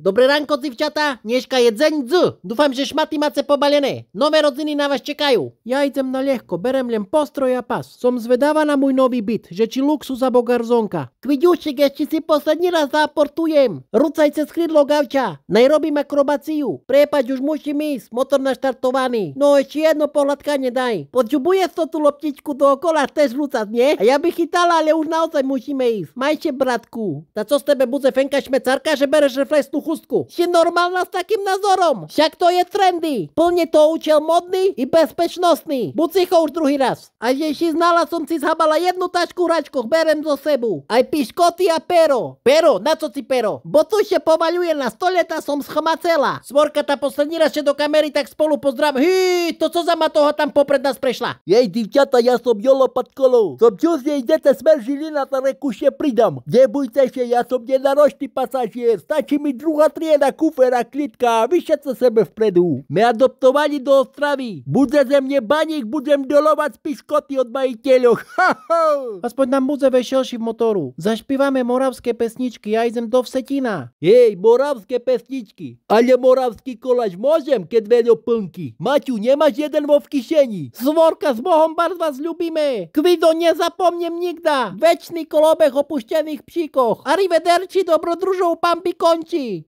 Dobré ránko, dzivčata, dneška je deň D. Dúfam, že šmaty máte pobalené. Nové rodziny na vás čekajú. Ja idem na ľahko, berem len postroj a pas. Som zvedáva na môj nový byt, že či luxus alebo garzonka. Kviďušik, ešte si posledný raz zaportujem. Rucaj cez krídlo, gavča. Najrobím akrobáciu. Prepaď, už musím ísť, motor naštartovaný. No ešte jedno pohľadkanie daj. Počubuješ to tú loptičku dookola, chceš rúcať, nie? A ja bych chytala, ale už naozaj musíme ísť. Majte, bratku. Ta co z tebe bude fenka šmecarka, že bereš reflexnú chustku? Si normálna s takým názorom? Však to je trendy. Plne to účel modný i bezpečnostný. Buď si už druhý raz. A ješi znala som si zhabala jednu tašku hračkoch, berem zo sebu. Aj piškoty a pero. Pero? Na co ti pero? Bo tu ešte povaľuje na stole, tá som schmacela. Svorka tá poslední raz ešte do kamery, tak spolu pozdrav. To co za ma toho tam popred nás prešla? Jej, divčata, ja som Jolo Patkolo. Som Tuesday, idete smer Žilina, na rekuše pridam. Nebojte sa, ja som nenaročný pasažier. Stačí mi druhá trieda, kufer a klitka a vyšetce sebe vpredu. Me adoptovali do Ostravy. Bude ze mne baník, budem dolovať piškoty od majiteľov. Aspoň nám bude vešelší v motoru. Zašpívame moravské pesničky, ja idem do Vsetína. Jej, moravské pesničky. Ale moravský koláč môžem, keď veľo plnky. Maťu, nemáš jeden vo v kišeni? Svorka, s Bohom bar vás ľubíme. Kvido, nezapomnem nikda. Večný kolobeh opuštených pšíkoch. Arrivederci, dobrodružov, pampi končí.